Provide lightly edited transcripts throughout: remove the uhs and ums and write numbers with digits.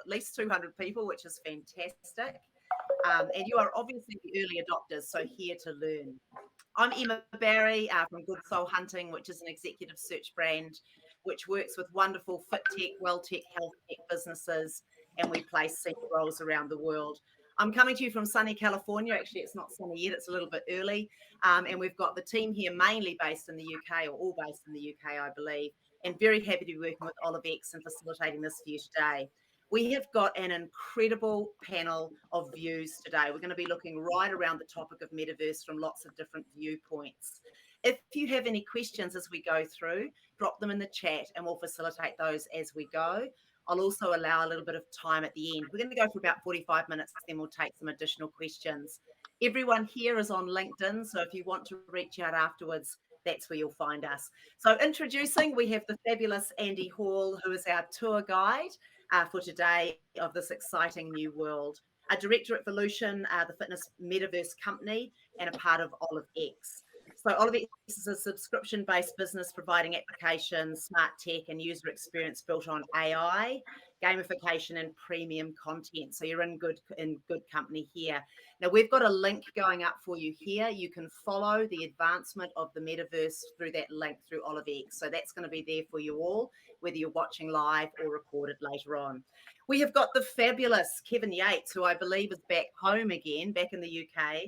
least 200 people, which is fantastic. And you are obviously the early adopters, so here to learn. I'm Emma Barry from Good Soul Hunting, which is an executive search brand which works with wonderful fit tech, well tech, health tech businesses, and we place senior roles around the world. I'm coming to you from sunny California. Actually, it's not sunny yet, it's a little bit early. And we've got the team here mainly based in the UK, or all based in the UK, I believe, and very happy to be working with OliveX and facilitating this for you today. We have got an incredible panel of views today. We're going to be looking right around the topic of metaverse from lots of different viewpoints. If you have any questions as we go through, drop them in the chat and we'll facilitate those as we go. I'll also allow a little bit of time at the end. We're going to go for about 45 minutes, then we'll take some additional questions. Everyone here is on LinkedIn, so if you want to reach out afterwards, that's where you'll find us. So introducing, we have the fabulous Andy Hall, who is our tour guide for today of this exciting new world. A director at Volution, the fitness metaverse company, and a part of OliveX. So OliveX is a subscription-based business providing applications, smart tech, and user experience built on AI, gamification, and premium content. So you're in good company here. Now we've got a link going up for you here. You can follow the advancement of the metaverse through that link through OliveX. So that's going to be there for you all, whether you're watching live or recorded later on. We have got the fabulous Kevin Yates, who I believe is back home again, back in the UK.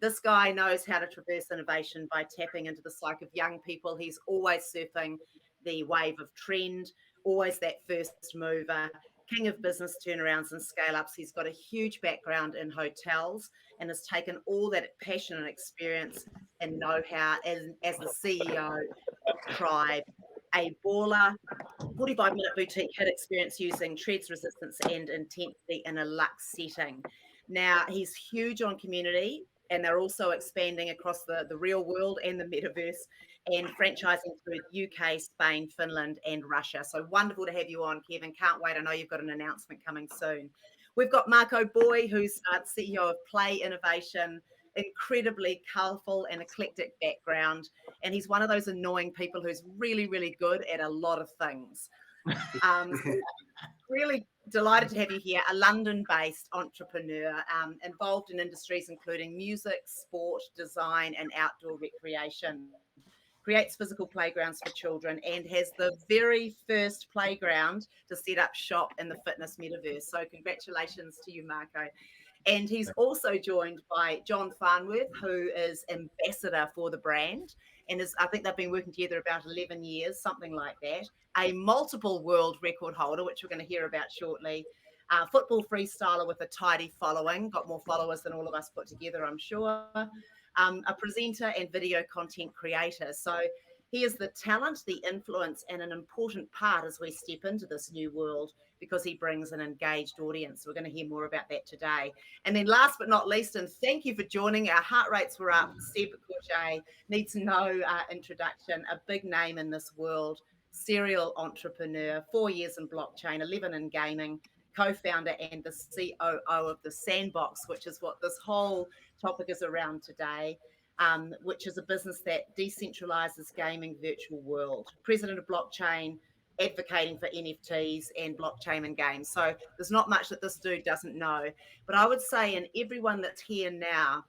This guy knows how to traverse innovation by tapping into the psyche of young people. He's always surfing the wave of trend, always that first mover, king of business turnarounds and scale-ups. He's got a huge background in hotels and has taken all that passion and experience and know-how as the CEO of Tribe, a baller, 45-minute boutique hit experience using treads, resistance, and intensity in a luxe setting. Now, he's huge on community, and they're also expanding across the real world and the metaverse and franchising through UK, Spain, Finland, and Russia. So wonderful to have you on, Kevin. Can't wait. I know you've got an announcement coming soon. We've got Marco Boy, who's CEO of Play Innovation, incredibly colourful and eclectic background. And he's one of those annoying people who's really, really good at a lot of things. Really delighted to have you here, a London-based entrepreneur involved in industries including music, sport, design, and outdoor recreation. Creates physical playgrounds for children and has the very first playground to set up shop in the fitness metaverse. So congratulations to you, Marco. And he's also joined by John Farnworth, who is ambassador for the brand. And I think they've been working together about 11 years, something like that. A multiple world record holder, which we're going to hear about shortly. Football freestyler with a tidy following, got more followers than all of us put together, I'm sure. A presenter and video content creator. So he is the talent, the influence, and an important part as we step into this new world because he brings an engaged audience. We're going to hear more about that today. And then last but not least, and thank you for joining. Our heart rates were up. Seb Borget needs no introduction, a big name in this world, serial entrepreneur, 4 years in blockchain, 11 in gaming, co-founder and the COO of the Sandbox, which is what this whole topic is around today. Which is a business that decentralizes gaming virtual world. President of blockchain, advocating for NFTs and blockchain and games. So there's not much that this dude doesn't know. But I would say in everyone that's here now,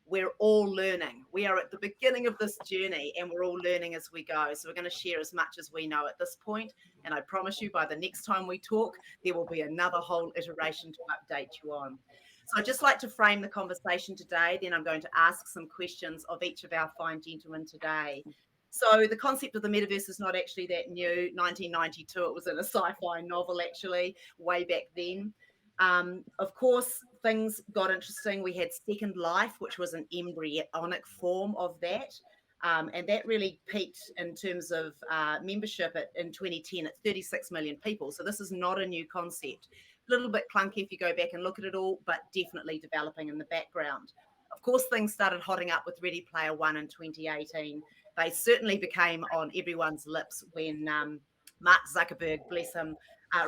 we're all learning. We are at the beginning of this journey and we're all learning as we go. So we're going to share as much as we know at this point. And I promise you by the next time we talk, there will be another whole iteration to update you on. So I'd just like to frame the conversation today. Then I'm going to ask some questions of each of our fine gentlemen today. So the concept of the metaverse is not actually that new. 1992, it was in a sci-fi novel, actually, way back then. Of course, things got interesting. We had Second Life, which was an embryonic form of that. And that really peaked in terms of membership in 2010 at 36 million people. So this is not a new concept. A little bit clunky if you go back and look at it all, but definitely developing in the background. Of course, things started hotting up with Ready Player One in 2018. They certainly became on everyone's lips when Mark Zuckerberg, bless him,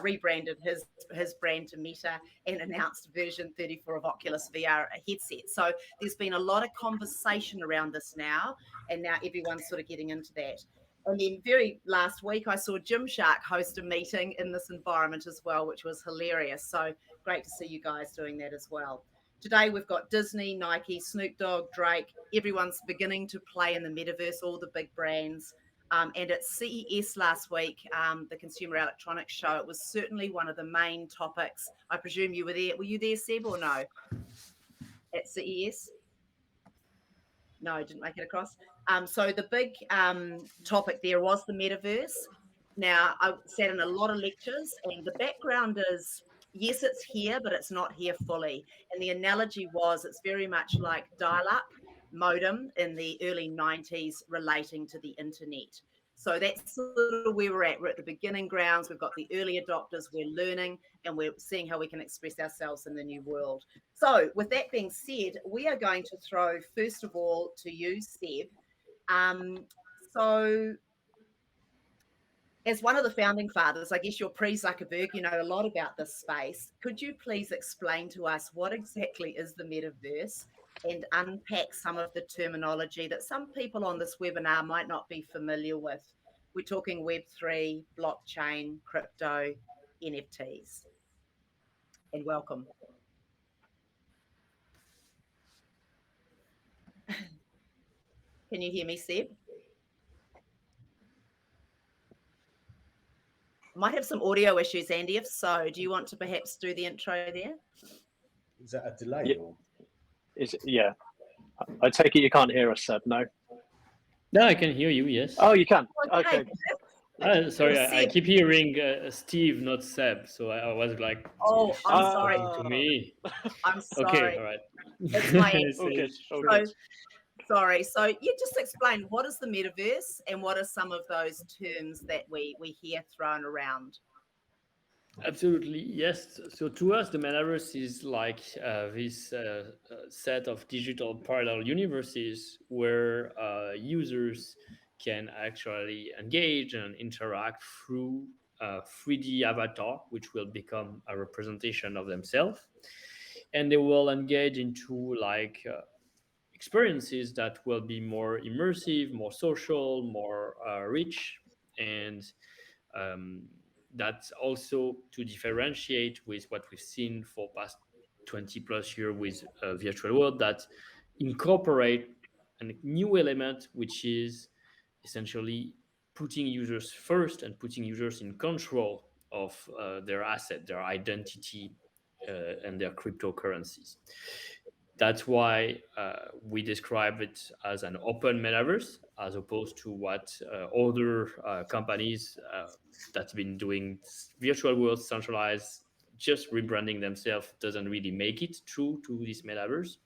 rebranded his brand to Meta and announced version 34 of Oculus VR headset. So there's been a lot of conversation around this now, and now everyone's sort of getting into that. And then very last week, I saw Gymshark host a meeting in this environment as well, which was hilarious. So great to see you guys doing that as well. Today, we've got Disney, Nike, Snoop Dogg, Drake. Everyone's beginning to play in the metaverse, all the big brands. And at CES last week, the Consumer Electronics Show, it was certainly one of the main topics. I presume you were there. Were you there, Seb, or no? At CES? No, I didn't make it across. So the big topic there was the metaverse. Now, I sat in a lot of lectures, and the background is yes, it's here, but it's not here fully. And the analogy was it's very much like dial up modem in the early 90s relating to the internet. So that's sort of where we're at. We're at the beginning grounds. We've got the early adopters. We're learning and we're seeing how we can express ourselves in the new world. So, with that being said, we are going to throw, first of all, to you, Seb. So, as one of the founding fathers, I guess you're pre Zuckerberg, you know a lot about this space. Could you please explain to us what exactly is the metaverse and unpack some of the terminology that some people on this webinar might not be familiar with? We're talking Web3, blockchain, crypto, NFTs. And welcome. Can you hear me, Seb? Might have some audio issues, Andy. If so, do you want to perhaps do the intro there? Is that a delay? Yeah. Or? Yeah. I take it you can't hear us, Seb, no? No, I can hear you, yes. Oh, you can? Okay. Sorry, Well, I Seb. keep hearing Steve, not Seb. So I was like, Oh, is I'm she sorry. talking to me? I'm sorry. Okay, all right. It's my accent. Okay. So, sorry. So you just explain what is the metaverse and what are some of those terms that we hear thrown around? Absolutely, yes. So to us, the metaverse is like this set of digital parallel universes where users can actually engage and interact through a 3D avatar, which will become a representation of themselves. And they will engage into like experiences that will be more immersive, more social, more rich, and um, that's also to differentiate with what we've seen for past 20 plus years with virtual world that incorporate a new element, which is essentially putting users first and putting users in control of their asset, their identity, and their cryptocurrencies. That's why we describe it as an open metaverse, as opposed to what other companies that's been doing virtual worlds centralized, just rebranding themselves doesn't really make it through to this metaverse.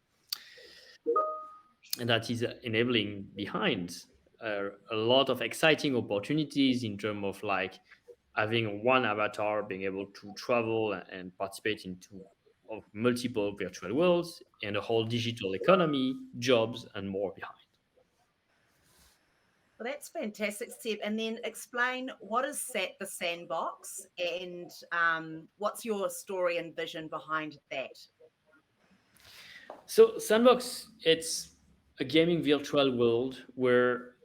And that is enabling behind a lot of exciting opportunities in terms of like having one avatar being able to travel and participate into of multiple virtual worlds and a whole digital economy, jobs, and more behind. Well, that's fantastic, Seb. And then explain what is Set the Sandbox and what's your story and vision behind that? So Sandbox, it's a gaming virtual world where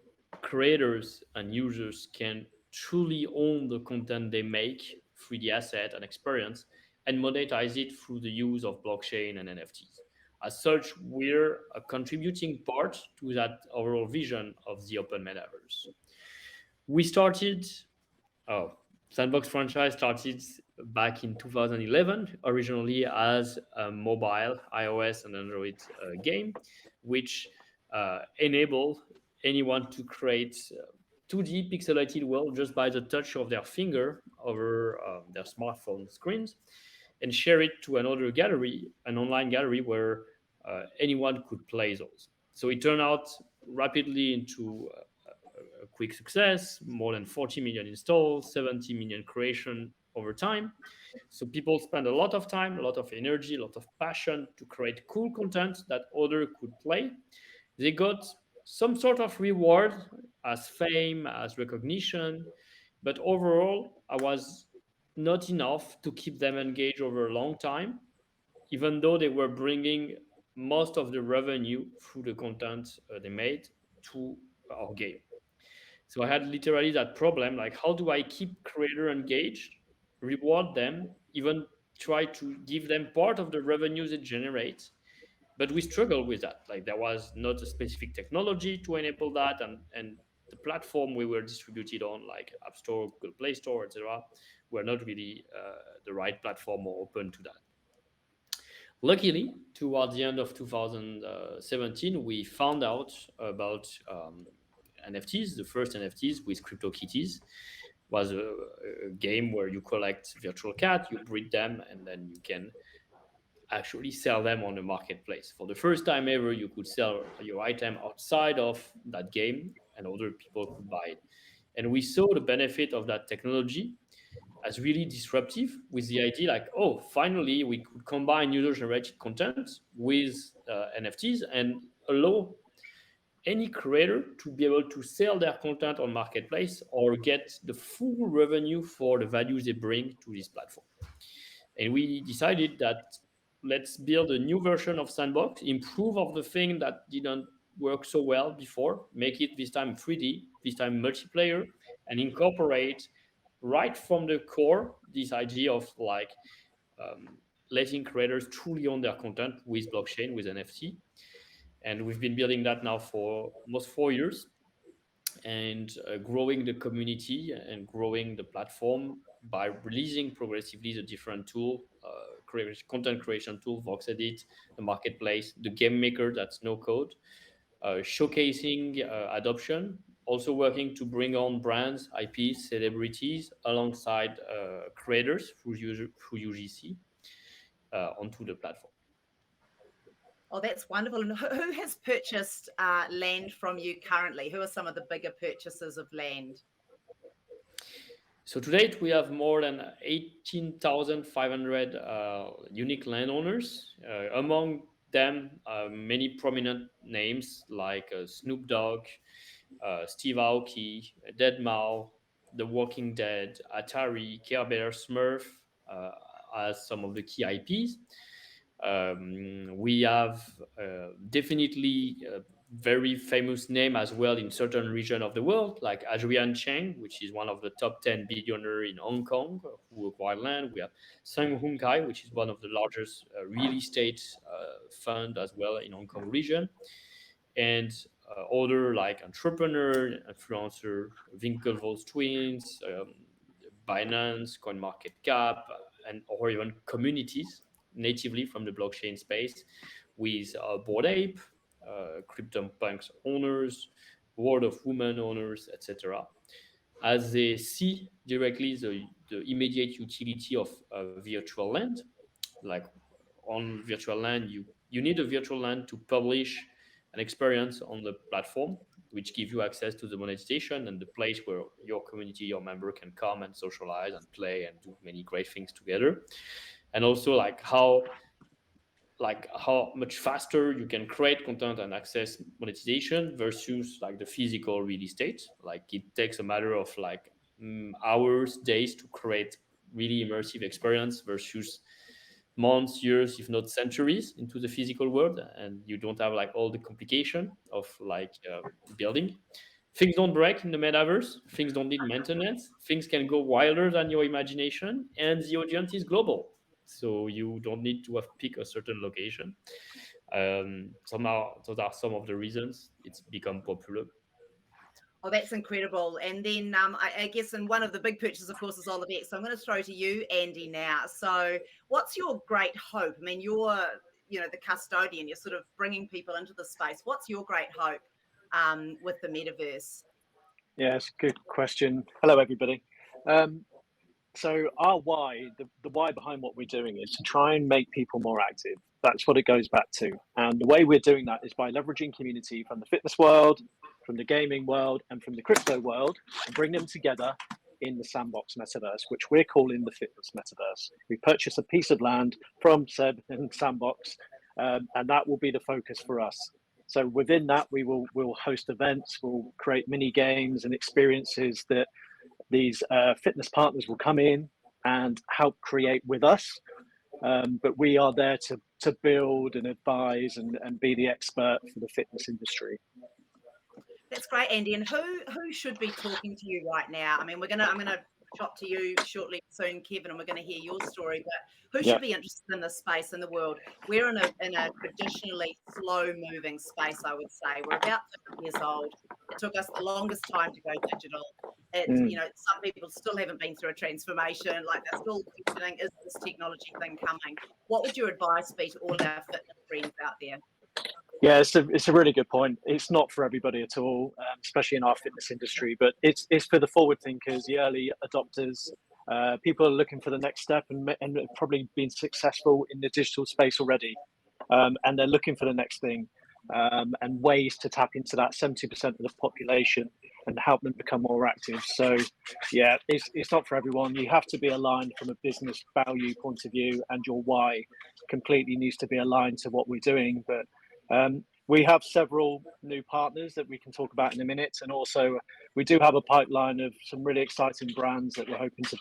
creators and users can truly own the content they make, 3D asset and experience, and monetize it through the use of blockchain and NFTs. As such, we're a contributing part to that overall vision of the open metaverse. We started, oh, Sandbox franchise started back in 2011, originally as a mobile iOS and Android game, which enable anyone to create 2D pixelated world just by the touch of their finger over their smartphone screens and share it to another gallery, an online gallery where anyone could play those. So it turned out rapidly into a quick success, more than 40 million installs, 70 million creation over time. So people spend a lot of time, a lot of energy, a lot of passion to create cool content that others could play. They got some sort of reward as fame, as recognition, but overall, I was not enough to keep them engaged over a long time, even though they were bringing most of the revenue through the content they made to our game. So I had literally that problem, like how do I keep creator engaged, reward them, even try to give them part of the revenues it generates. But we struggled with that. Like there was not a specific technology to enable that, and the platform we were distributed on, like App Store, Google Play Store, etc., were not really the right platform or open to that. Luckily, towards the end of 2017, we found out about NFTs. The first NFTs with CryptoKitties was a game where you collect virtual cat, you breed them, and then you can actually sell them on the marketplace. For the first time ever, you could sell your item outside of that game, and other people could buy it. And we saw the benefit of that technology as really disruptive, with the idea like, oh, finally we could combine user generated content with NFTs and allow any creator to be able to sell their content on marketplace or get the full revenue for the values they bring to this platform. And we decided that let's build a new version of Sandbox, improve of the thing that didn't work so well before, make it this time 3D, this time multiplayer, and incorporate right from the core this idea of like um, letting creators truly own their content with blockchain, with NFT. And we've been building that now for almost 4 years, and growing the community and growing the platform by releasing progressively the different tool, content creation tool, Vox Edit, the marketplace, the game maker, that's no code, showcasing adoption, also working to bring on brands, IPs, celebrities alongside creators through UGC onto the platform. Oh, that's wonderful. And who has purchased land from you currently? Who are some of the bigger purchasers of land? So to date, we have more than 18,500 unique landowners. Among them, many prominent names like Snoop Dogg, Steve Aoki, Deadmau, The Walking Dead, Atari, Care Bear, Smurf as some of the key IPs. We have definitely a very famous name as well in certain region of the world, like Adrian Cheng, which is one of the top 10 billionaires in Hong Kong who acquired land. We have Sang Hung Kai, which is one of the largest real estate fund as well in Hong Kong region, and other like entrepreneur, influencer, Winklevoss twins, Binance, CoinMarketCap, and or even communities natively from the blockchain space with Bored Ape, CryptoPunks owners, World of Women owners, etc. As they see directly the immediate utility of virtual land, like on virtual land, you need a virtual land to publish an experience on the platform, which give you access to the monetization and the place where your community, your member can come and socialize and play and do many great things together. And also how much faster you can create content and access monetization versus like the physical real estate. Like it takes a matter of like hours, days to create really immersive experience versus months, years, if not centuries into the physical world, and you don't have like all the complication of like building. Things don't break in the metaverse. Things don't need maintenance. Things can go wilder than your imagination, and the audience is global, so you don't need to have pick a certain location. Somehow, those are some of the reasons it's become popular. Oh, that's incredible. And then I guess, and one of the big purchases, of course, is OliveX. So I'm going to throw to you, Andy, now. So what's your great hope? I mean, you're, the custodian. You're sort of bringing people into the space. What's your great hope with the metaverse? Yeah, it's a good question. Hello, everybody. So our why, the why behind what we're doing is to try and make people more active. That's what it goes back to. And the way we're doing that is by leveraging community from the fitness world, from the gaming world, and from the crypto world, and bring them together in the Sandbox Metaverse, which we're calling the Fitness Metaverse. We purchase a piece of land from Seb and Sandbox, and that will be the focus for us. So within that, we'll host events, we'll create mini games and experiences that these fitness partners will come in and help create with us. But we are there to build and advise and be the expert for the fitness industry. That's great, Andy. And who should be talking to you right now? I mean, I'm gonna chop to you shortly soon, Kevin, and we're going to hear your story. But who should be interested in this space in the world? We're in a traditionally slow-moving space, I would say. We're about 50 years old. It took us the longest time to go digital. Some people still haven't been through a transformation. Like they're still questioning, is this technology thing coming? What would your advice be to all our fitness friends out there? Yeah, it's a really good point. It's not for everybody at all, especially in our fitness industry, but it's for the forward thinkers, the early adopters. People are looking for the next step and have probably been successful in the digital space already. And they're looking for the next thing and ways to tap into that 70% of the population and help them become more active. So yeah, it's not for everyone. You have to be aligned from a business value point of view, and your why completely needs to be aligned to what we're doing. But we have several new partners that we can talk about in a minute. And also we do have a pipeline of some really exciting brands that we're hoping to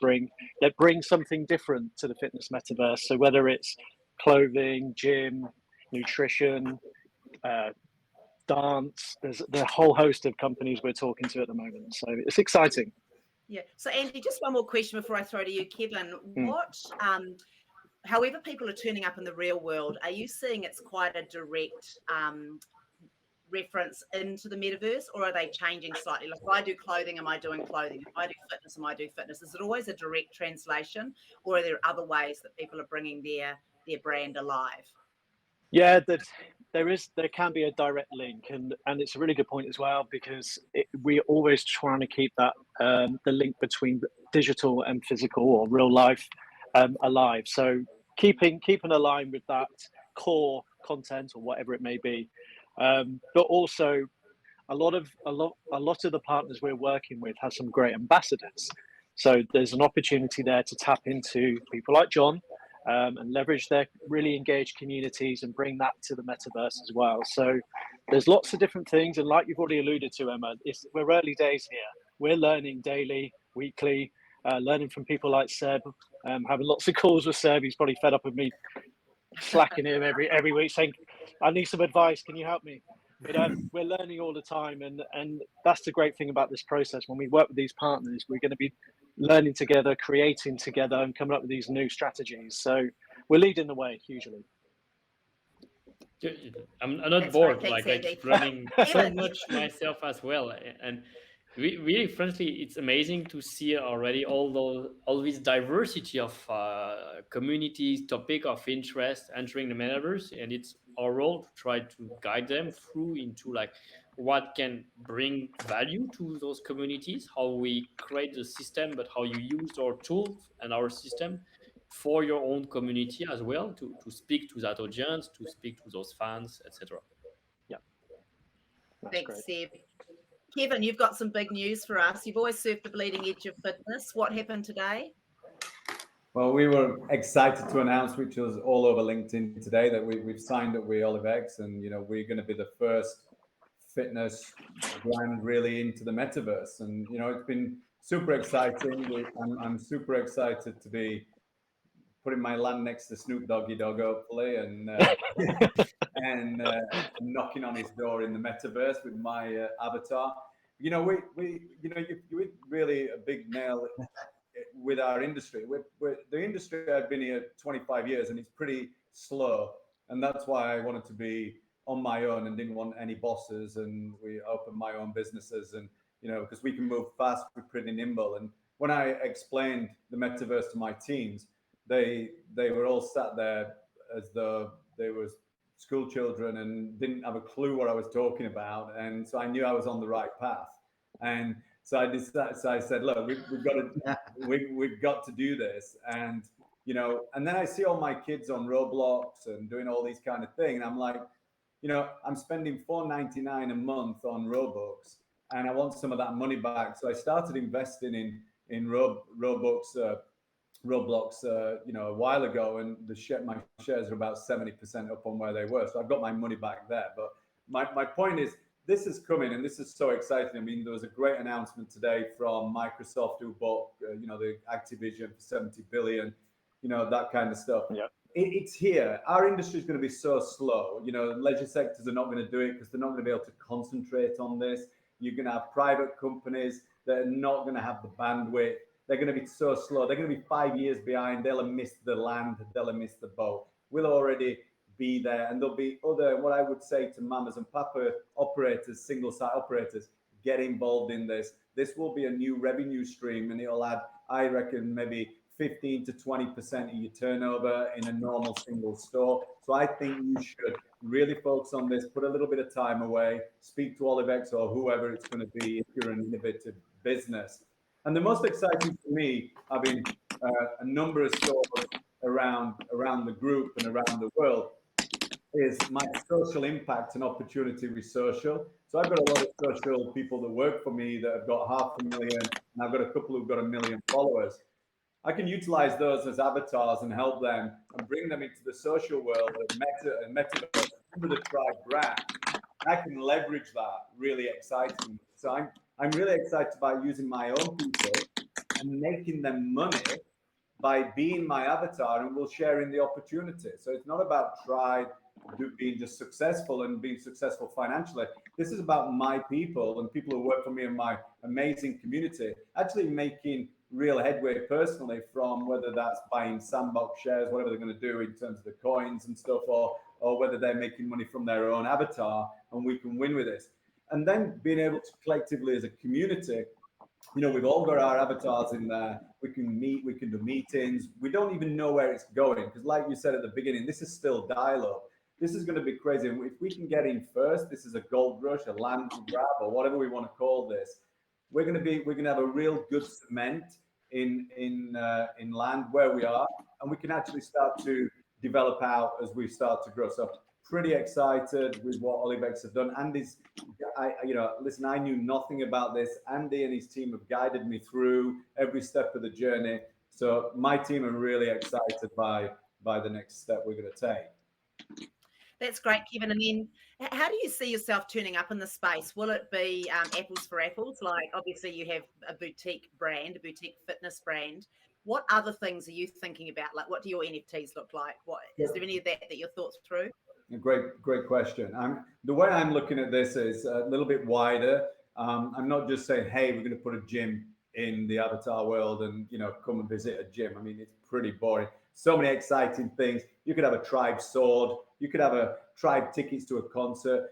bring something different to the fitness metaverse. So whether it's clothing, gym, nutrition, dance, there's a whole host of companies we're talking to at the moment. So it's exciting. Yeah. So Andy, just one more question before I throw to you, Kevin. What however people are turning up in the real world, are you seeing it's quite a direct reference into the metaverse, or are they changing slightly? Like if I do clothing, am I doing clothing? If I do fitness, am I doing fitness? Is it always a direct translation, or are there other ways that people are bringing their brand alive? Yeah, there can be a direct link, and it's a really good point as well, because we're always trying to keep that the link between digital and physical or real life alive. So keeping aligned with that core content or whatever it may be, but also a lot of the partners we're working with have some great ambassadors. So there's an opportunity there to tap into people like John and leverage their really engaged communities and bring that to the metaverse as well. So there's lots of different things, and like you've already alluded to, Emma, we're early days here. We're learning daily, weekly. Learning from people like Seb, having lots of calls with Seb. He's probably fed up with me slacking him every week, saying, "I need some advice. Can you help me?" But we're learning all the time, and that's the great thing about this process. When we work with these partners, we're going to be learning together, creating together, and coming up with these new strategies. So we're leading the way hugely. I'm not bored. Like I keep learning so much myself as well, and really, frankly, it's amazing to see already all this diversity of communities, topic of interest entering the metaverse, and it's our role to try to guide them through into like what can bring value to those communities, how we create the system, but how you use our tools and our system for your own community as well, to speak to that audience, to speak to those fans, etc. Yeah. Thanks, Seb. Kevin, you've got some big news for us. You've always served the bleeding edge of fitness. What happened today? Well, we were excited to announce, which was all over LinkedIn today, that we've signed up with OliveX, and we're going to be the first fitness brand really into the metaverse. And it's been super exciting. I'm super excited to be putting my land next to Snoop Doggy Dogg, hopefully, and knocking on his door in the metaverse with my avatar. We really a big nail with our industry. We're the industry. I've been here 25 years, and it's pretty slow, and that's why I wanted to be on my own and didn't want any bosses. And we opened my own businesses, and because we can move fast, we're pretty nimble. And when I explained the metaverse to my teams, they were all sat there as though they were school children and didn't have a clue what I was talking about. And so I knew I was on the right path. And so I said, look, we've got to do this. And and then I see all my kids on Roblox and doing all these kind of things. And I'm like, I'm spending $4.99 a month on Robux, and I want some of that money back. So I started investing in Roblox a while ago, and my shares are about 70% up on where they were. So I've got my money back there. But my point is, this is coming, and this is so exciting. I mean, there was a great announcement today from Microsoft, who bought the Activision for 70 billion, that kind of stuff. Yeah. It's here. Our industry is going to be so slow. Leisure sectors are not going to do it because they're not going to be able to concentrate on this. You're going to have private companies that are not going to have the bandwidth. They're going to be so slow. They're going to be 5 years behind. They'll have missed the land. They'll have missed the boat. We'll already be there. And there'll be other, what I would say to mamas and papa operators, single site operators, get involved in this. This will be a new revenue stream, and it'll add, I reckon, maybe 15 to 20% of your turnover in a normal single store. So I think you should really focus on this, put a little bit of time away, speak to OliveX or whoever it's going to be if you're an innovative business. And the most exciting for me, having a number of stores around the group and around the world, is my social impact and opportunity with social. So I've got a lot of social people that work for me that have got 500,000, and I've got a couple who've got 1 million followers. I can utilize those as avatars and help them and bring them into the social world of Metaverse under the Tribe brand. I can leverage that really exciting. So I'm really excited about using my own people and making them money by being my avatar, and we'll share in the opportunity. So it's not about Tribe being just successful and being successful financially. This is about my people and people who work for me in my amazing community, actually making real headway personally, from whether that's buying Sandbox shares, whatever they're going to do in terms of the coins and stuff, or whether they're making money from their own avatar, and we can win with this. And then being able to collectively as a community, you know, we've all got our avatars in there. We can meet, we can do meetings. We don't even know where it's going, because like you said at the beginning, this is still dial-up. This is going to be crazy. And if we can get in first, this is a gold rush, a land grab, or whatever we want to call this. We're going to have a real good cement in land where we are, and we can actually start to develop out as we start to grow. So pretty excited with what OliveX have done. Andy's, listen, I knew nothing about this. Andy and his team have guided me through every step of the journey. So my team are really excited by the next step we're going to take. That's great, Kevin. And then how do you see yourself turning up in the space? Will it be apples for apples? Like, obviously you have a boutique brand, a boutique fitness brand. What other things are you thinking about? Like, what do your NFTs look like? Is there any of that you've thought through? A great question. The way I'm looking at this is a little bit wider. I'm not just saying, hey, we're going to put a gym in the avatar world and, come and visit a gym. I mean, it's pretty boring. So many exciting things. You could have a Tribe sword. You could have a Tribe tickets to a concert.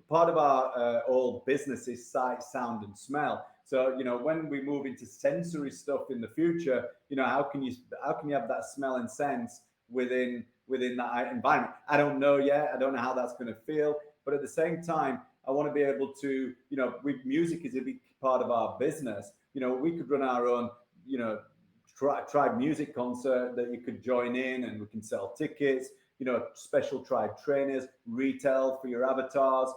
Part of our whole business is sight, sound, and smell. So, when we move into sensory stuff in the future, how can you have that smell and sense within that environment? I don't know yet. I don't know how that's going to feel. But at the same time, I want to be able to, with music is a big part of our business. We could run our own, Tribe music concert that you could join in, and we can sell tickets, special Tribe trainers, retail for your avatars,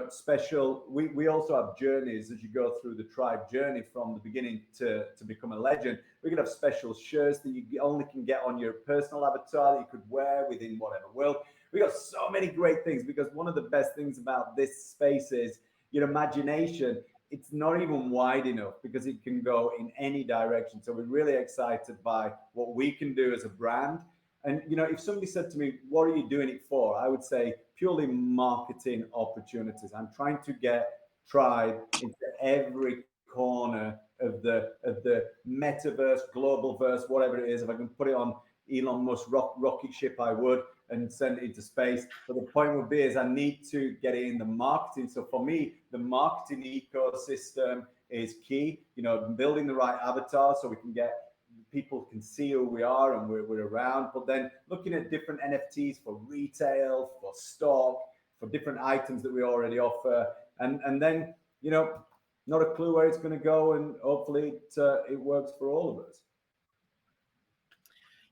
special. We also have journeys as you go through the Tribe journey from the beginning to become a legend. We could have special shirts that you only can get on your personal avatar that you could wear within whatever world. We got so many great things, because one of the best things about this space is your imagination. It's not even wide enough, because it can go in any direction. So we're really excited by what we can do as a brand. And, if somebody said to me, what are you doing it for? I would say purely marketing opportunities. I'm trying to get Tribe into every corner of the metaverse, global verse, whatever it is. If I can put it on Elon Musk's rocket ship, I would, and send it into space. But the point would be is I need to get it in the marketing. So for me, the marketing ecosystem is key. Building the right avatar so we can get people can see who we are and we're around. But then looking at different NFTs for retail, for stock, for different items that we already offer, and then not a clue where it's going to go, and hopefully it works for all of us.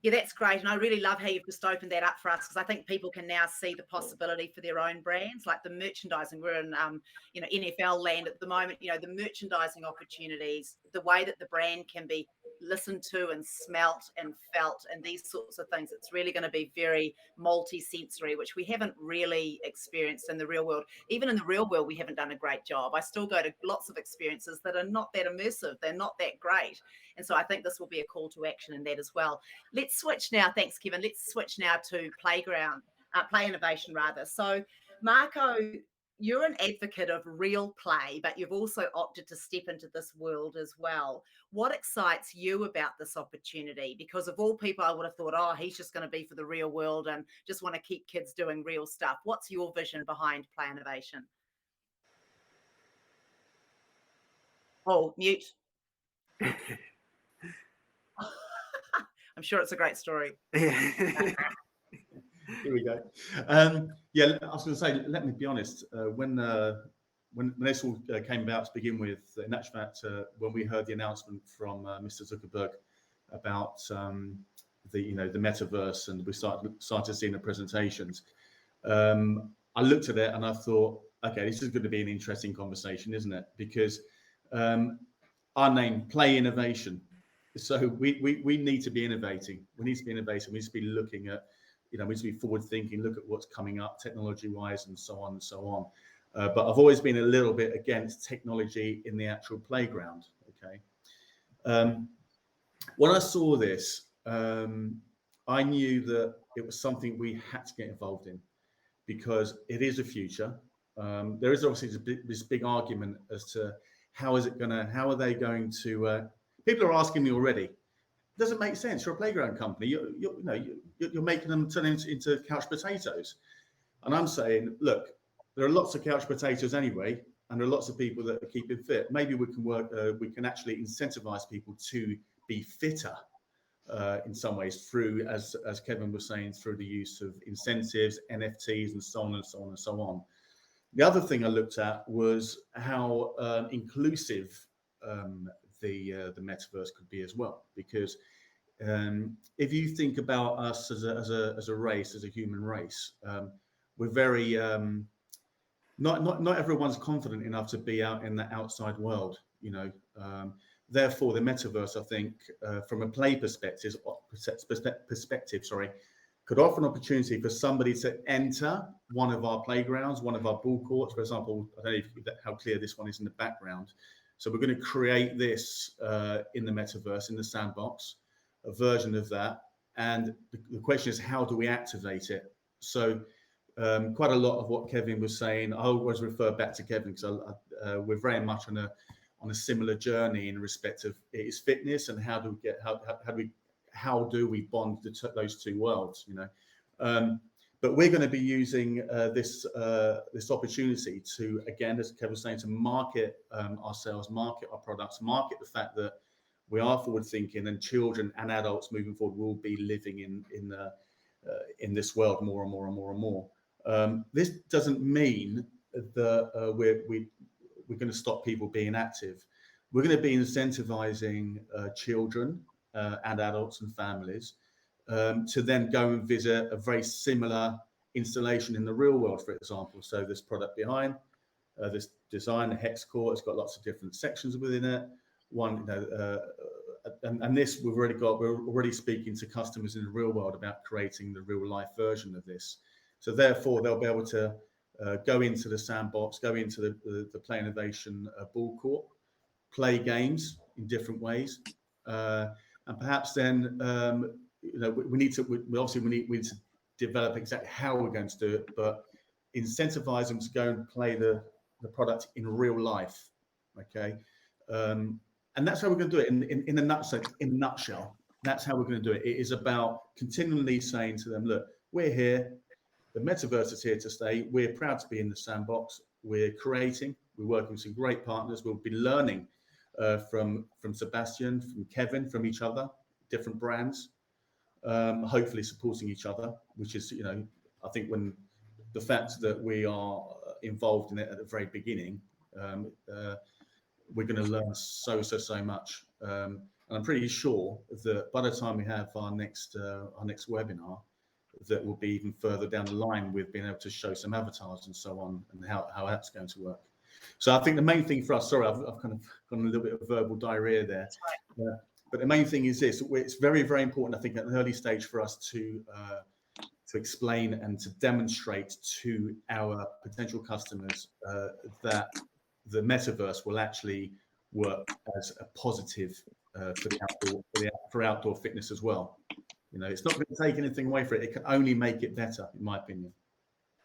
Yeah, that's great. And I really love how you've just opened that up for us, because I think people can now see the possibility for their own brands, like the merchandising. We're in, NFL land at the moment, the merchandising opportunities, the way that the brand can be listened to and smelt and felt and these sorts of things. It's really going to be very multi-sensory, which we haven't really experienced in the real world. Even in the real world, we haven't done a great job. I still go to lots of experiences that are not that immersive. They're not that great. And so I think this will be a call to action in that as well. Let's switch now. Thanks, Kevin. Let's switch now to play innovation rather. So Marco, you're an advocate of real play, but you've also opted to step into this world as well. What excites you about this opportunity? Because of all people, I would have thought, oh, he's just going to be for the real world and just want to keep kids doing real stuff. What's your vision behind Play Innovation? Oh, mute. I'm sure it's a great story. Here we go. Yeah, I was going to say, let me be honest. When this all came about to begin with, in actual fact, when we heard the announcement from Mr. Zuckerberg about the metaverse, and we started seeing the presentations, I looked at it and I thought, okay, this is going to be an interesting conversation, isn't it? Because our name, Play Innovation. So we need to be innovating. We need to be innovating. We need to be looking at, we need to be forward thinking, look at what's coming up technology wise and so on and so on. But I've always been a little bit against technology in the actual playground. Okay. When I saw this, I knew that it was something we had to get involved in because it is a future. There is obviously this big argument as to how are they going to, people are asking me already, it doesn't make sense. You're a playground company. You're making them turn into couch potatoes. And I'm saying, look, there are lots of couch potatoes anyway, and there are lots of people that are keeping fit. Maybe we can we can actually incentivize people to be fitter in some ways through, as Kevin was saying, through the use of incentives, NFTs, and so on and so on and so on. The other thing I looked at was how inclusive the metaverse could be as well, because if you think about us as a race, as a human race, we're very not everyone's confident enough to be out in the outside world, therefore the metaverse, I think, from a play perspective, could offer an opportunity for somebody to enter one of our playgrounds, one of our ball courts, for example. I don't know how clear this one is in the background. So we're going to create this in the metaverse, in the sandbox, a version of that. And the question is, how do we activate it? So quite a lot of what Kevin was saying, I always refer back to Kevin because we're very much on a similar journey in respect of it is fitness and how do we bond those two worlds, but we're going to be using this opportunity to, again, as Kevin was saying, to market ourselves, market our products, market the fact that we are forward thinking, and children and adults moving forward will be living in this world more and more and more and more. This doesn't mean that we're going to stop people being active. We're going to be incentivizing children and adults and families to then go and visit a very similar installation in the real world, for example. So this product behind, this design, the hex core, it's got lots of different sections within it. And this we're already speaking to customers in the real world about creating the real life version of this. So therefore they'll be able to go into the sandbox, go into the Play Innovation ball court, play games in different ways, and perhaps then we need to develop exactly how we're going to do it, but incentivize them to go and play the product in real life. Okay, and that's how we're going to do it in a nutshell. That's how we're going to do it. It is about continually saying to them, look, we're here. The metaverse is here to stay. We're proud to be in the sandbox. We're creating. We're working with some great partners. We'll be learning from Sebastien, from Kevin, from each other, different brands, hopefully supporting each other, which is, I think when the fact that we are involved in it at the very beginning, we're going to learn so much. And I'm pretty sure that by the time we have our next webinar, that will be even further down the line with being able to show some avatars and so on, and how that's going to work. So I think the main thing for us, sorry, I've kind of gone a little bit of verbal diarrhea there. But the main thing is this: it's very, very important, I think, at an early stage for us to explain and to demonstrate to our potential customers that the metaverse will actually work as a positive for outdoor fitness as well. It's not going to take anything away from it. It can only make it better, in my opinion.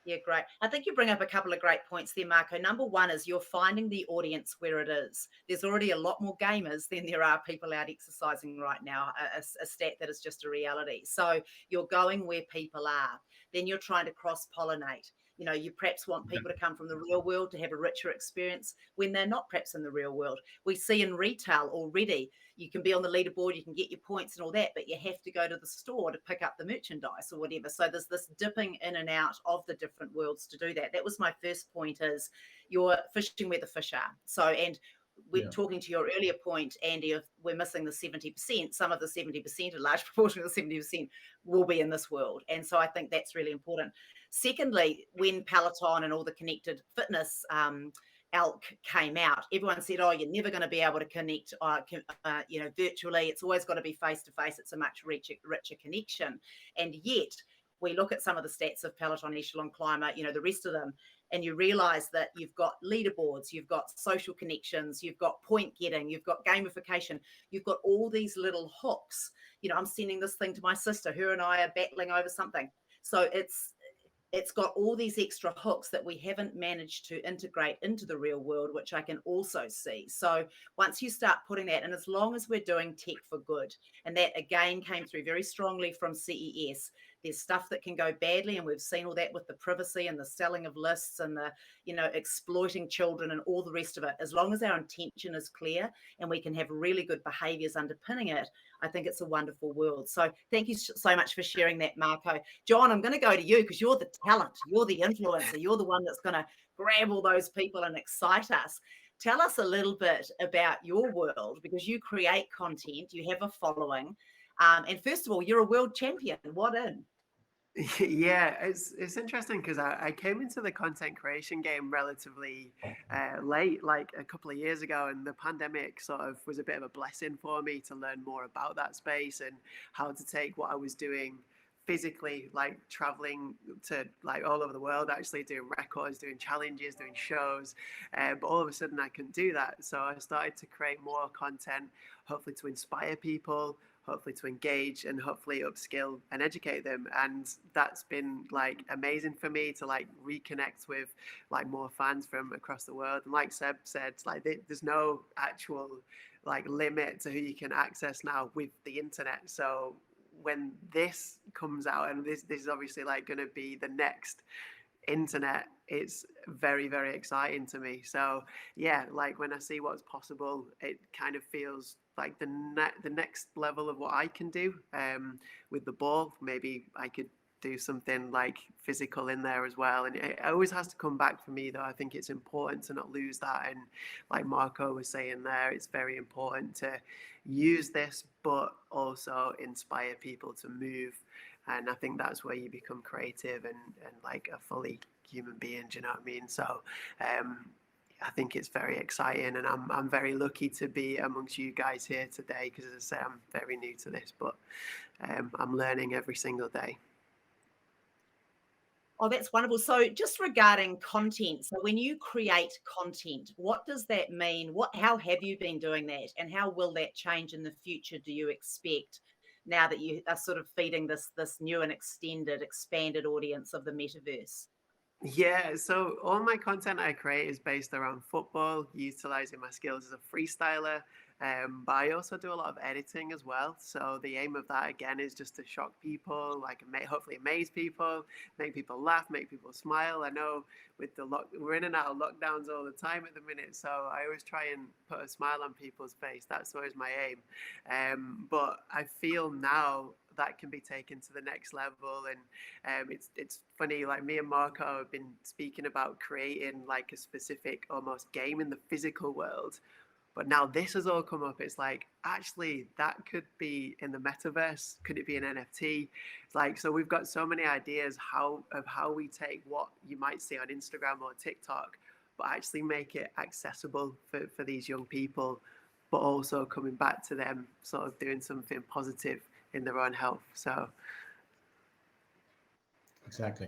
Yeah, great. I think you bring up a couple of great points there, Marco. Number one is you're finding the audience where it is. There's already a lot more gamers than there are people out exercising right now, a stat that is just a reality. So you're going where people are. Then you're trying to cross-pollinate. You know, you perhaps want people to come from the real world to have a richer experience when they're not perhaps in the real world. We see in retail already, you can be on the leaderboard, you can get your points and all that, but you have to go to the store to pick up the merchandise or whatever. So there's this dipping in and out of the different worlds to do that. That was my first point, is you're fishing where the fish are. So, and we're talking to your earlier point, Andy, if we're missing the 70%, some of the 70%, a large proportion of the 70% will be in this world. And so I think that's really important. Secondly, when Peloton and all the connected fitness elk came out, everyone said, oh, you're never going to be able to connect virtually. It's always got to be face to face. It's a much richer connection. And yet we look at some of the stats of Peloton, Echelon Climber, the rest of them, and you realize that you've got leaderboards, you've got social connections, you've got point getting, you've got gamification, you've got all these little hooks. I'm sending this thing to my sister, her and I are battling over something. So it's got all these extra hooks that we haven't managed to integrate into the real world, which I can also see. So once you start putting that, and as long as we're doing tech for good, and that again came through very strongly from CES, there's stuff that can go badly, and we've seen all that with the privacy and the selling of lists and the, exploiting children and all the rest of it. As long as our intention is clear and we can have really good behaviors underpinning it, I think it's a wonderful world. So thank you so much for sharing that, Marco. John, I'm going to go to you because you're the talent, you're the influencer, you're the one that's going to grab all those people and excite us. Tell us a little bit about your world, because you create content, you have a following. And first of all, you're a world champion. What in? Yeah, it's interesting because I came into the content creation game relatively late, like a couple of years ago, and the pandemic sort of was a bit of a blessing for me to learn more about that space and how to take what I was doing physically, like traveling to like all over the world, actually doing records, doing challenges, doing shows, but all of a sudden I couldn't do that. So I started to create more content, hopefully to inspire people, hopefully to engage, and hopefully upskill and educate them. And that's been like amazing for me to like reconnect with like more fans from across the world. And like Seb said, like there's no actual like limit to who you can access now with the internet. So when this comes out, and this is obviously like going to be the next internet, it's very, very exciting to me. So yeah, like when I see what's possible, it kind of feels like the next level of what I can do with the ball. Maybe I could do something like physical in there as well. And it always has to come back for me, though. I think it's important to not lose that. And like Marco was saying there, it's very important to use this, but also inspire people to move. And I think that's where you become creative and like a fully human being. Do you know what I mean? So I think it's very exciting, and I'm very lucky to be amongst you guys here today, because as I say, I'm very new to this, but I'm learning every single day. Oh, that's wonderful. So just regarding content, so when you create content, what does that mean? How have you been doing that, and how will that change in the future, do you expect, now that you are sort of feeding this new and expanded audience of the metaverse? Yeah, so all my content I create is based around football, utilizing my skills as a freestyler. But I also do a lot of editing as well. So the aim of that, again, is just to shock people, like hopefully amaze people, make people laugh, make people smile. I know with we're in and out of lockdowns all the time at the minute, so I always try and put a smile on people's face. That's always my aim. But I feel now that can be taken to the next level, and it's funny, like me and Marco have been speaking about creating like a specific almost game in the physical world, but now this has all come up. It's like, actually that could be in the metaverse. Could it be an NFT? It's like, so we've got so many ideas of how we take what you might see on Instagram or TikTok, but actually make it accessible for these young people, but also coming back to them sort of doing something positive in their own health. So Exactly.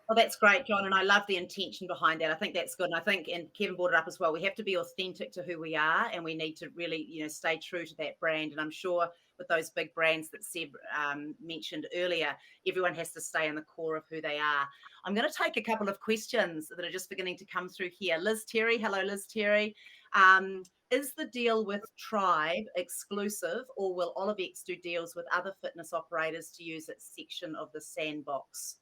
Well, that's great, John, and I love the intention behind that. I think that's good, and I think, and Kevin brought it up as well, we have to be authentic to who we are, and we need to really, stay true to that brand. And I'm sure with those big brands that Seb mentioned earlier. Everyone has to stay in the core of who they are. I'm going to take a couple of questions that are just beginning to come through here. Liz Terry, hello Liz Terry. Is the deal with Tribe exclusive, or will OliveX do deals with other fitness operators to use its section of the sandbox?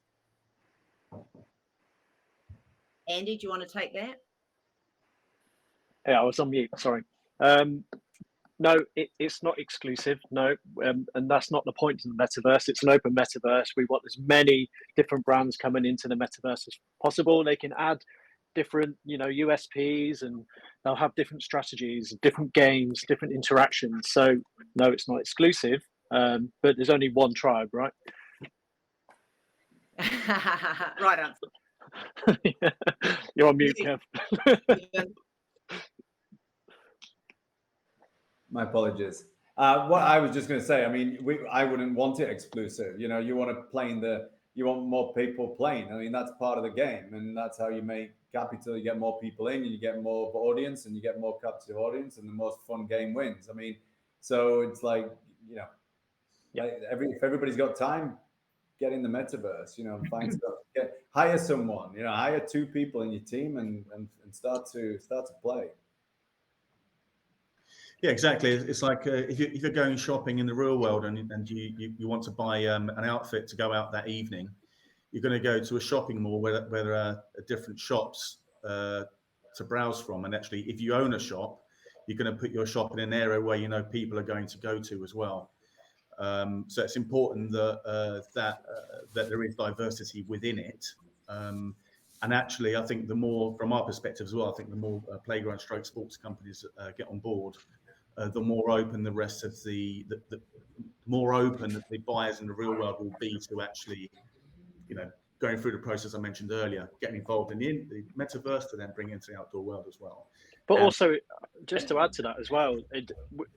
Andy, do you want to take that? Yeah, I was on mute. Sorry. No, it's not exclusive. No, and that's not the point of the metaverse. It's an open metaverse. We want as many different brands coming into the metaverse as possible. They can add different, USPs, and they'll have different strategies, different games, different interactions. So no, it's not exclusive. But there's only one Tribe, right? Right answer. You're on mute, Kev. My apologies. What I was just going to say, I mean, I wouldn't want it exclusive. You want to play you want more people playing. I mean, that's part of the game, and that's how you make capital. You get more people in, and you get more audience, and you get more captive audience, and the most fun game wins. I mean, so it's like, if everybody's got time, get in the metaverse. Find stuff. Hire someone. Hire 2 people in your team, and start to play. Yeah, exactly. It's like if you're going shopping in the real world and you want to buy an outfit to go out that evening, you're going to go to a shopping mall where there are different shops to browse from. And actually, if you own a shop, you're going to put your shop in an area where people are going to go to as well. So it's important that there is diversity within it. And actually, I think the more, from our perspective as well, I think the more playground stroke sports companies get on board, the more open the rest of the more open that the buyers in the real world will be to actually, going through the process I mentioned earlier, getting involved in the metaverse to then bring into the outdoor world as well. But also, just to add to that as well,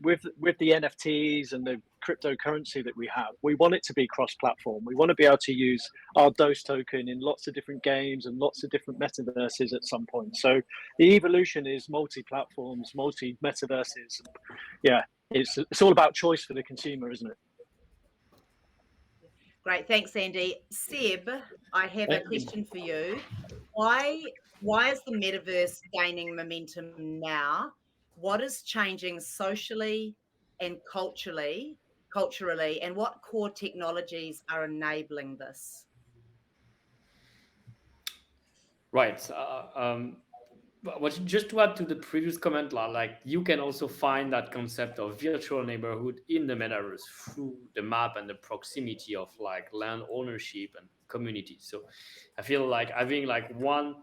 with the NFTs and the cryptocurrency that we have, we want it to be cross-platform. We want to be able to use our DOS token in lots of different games and lots of different metaverses at some point. So the evolution is multi-platforms, multi-metaverses. Yeah, it's all about choice for the consumer, isn't it? Great, thanks, Andy. Seb, I have a question for you. Why is the metaverse gaining momentum now? What is changing socially and culturally, and what core technologies are enabling this? Right. But just to add to the previous comment, like you can also find that concept of virtual neighborhood in the metaverse through the map and the proximity of like land ownership and community. So I feel like having like one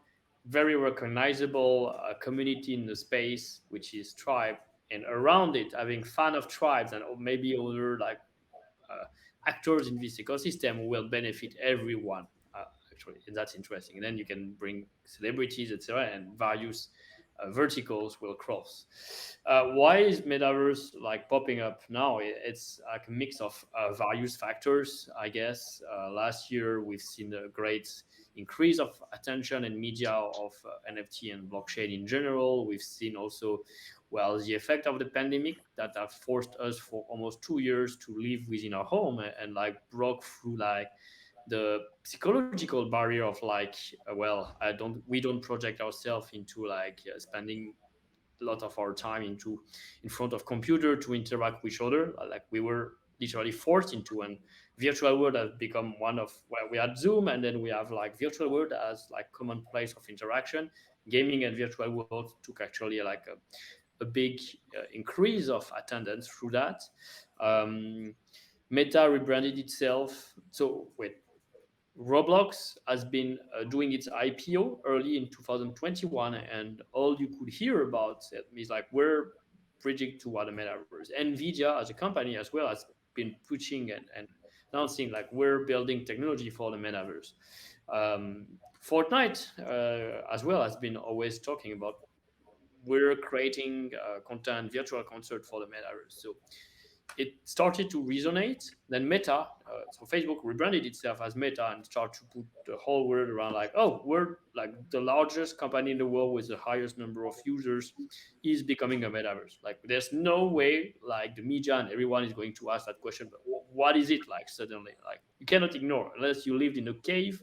very recognizable community in the space, which is Tribe, and around it having fan of tribes and maybe other like actors in this ecosystem will benefit everyone. Actually, and that's interesting. And then you can bring celebrities, etc., and various verticals will cross. Why is metaverse like popping up now? It's like a mix of various factors, I guess. Last year we've seen a great increase of attention and media of NFT and blockchain in general. We've seen also, the effect of the pandemic that have forced us for almost 2 years to live within our home and like broke through like the psychological barrier of like, we don't project ourselves into like spending a lot of our time in front of computer to interact with each other. Like we were literally forced into, and virtual world has become one of where we had Zoom, and then we have like virtual world as like common place of interaction. Gaming and virtual world took actually like a big increase of attendance through that. Meta rebranded itself. So Roblox has been doing its IPO early in 2021, and all you could hear about it is like we're bridging toward the metaverse. Nvidia as a company as well has been pushing and announcing like we're building technology for the metaverse. Fortnite as well has been always talking about we're creating content, virtual concert for the metaverse. So it started to resonate. Then Meta, so Facebook rebranded itself as Meta and started to put the whole word around like, oh, we're like the largest company in the world with the highest number of users is becoming a metaverse. Like, there's no way like the media and everyone is going to ask that question. But what is it like suddenly? Like, you cannot ignore unless you lived in a cave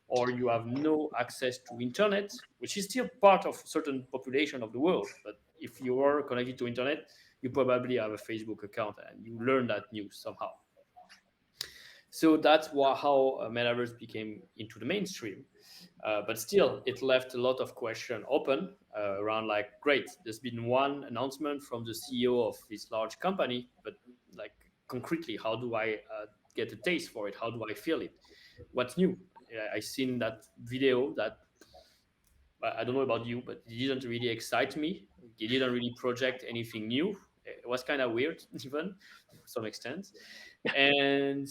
or you have no access to internet, which is still part of a certain population of the world. But if you are connected to internet, you probably have a Facebook account and you learn that news somehow. So that's how metaverse became into the mainstream. But still, it left a lot of question open around like, great, there's been one announcement from the CEO of this large company, but like concretely, how do I get a taste for it? How do I feel it? What's new? I seen that video that I don't know about you, but it didn't really excite me. It didn't really project anything new. It was kind of weird, even to some extent. And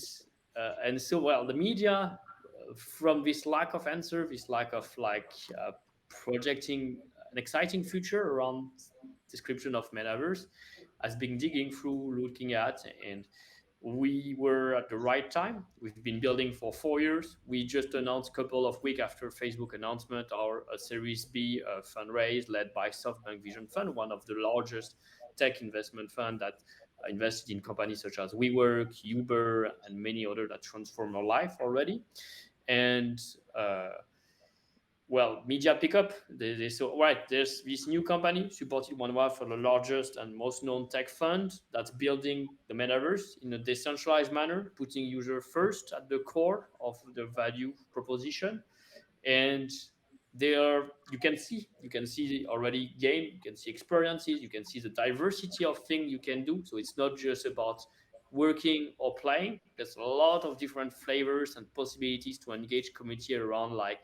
so, well, the media, from this lack of answer, this lack of like projecting an exciting future around description of metaverse, has been digging through, looking at, and we were at the right time. We've been building for 4 years. We just announced a couple of weeks after Facebook announcement our Series B fundraise led by SoftBank Vision Fund, one of the largest tech investment fund that invested in companies such as WeWork, Uber, and many others that transform our life already. And well, media pick up. They saw, right, there's this new company supported one of the largest and most known tech fund that's building the metaverse in a decentralized manner, putting user first at the core of the value proposition. And there you can see already game, you can see experiences, you can see the diversity of things you can do. So it's not just about working or playing. There's a lot of different flavors and possibilities to engage community around like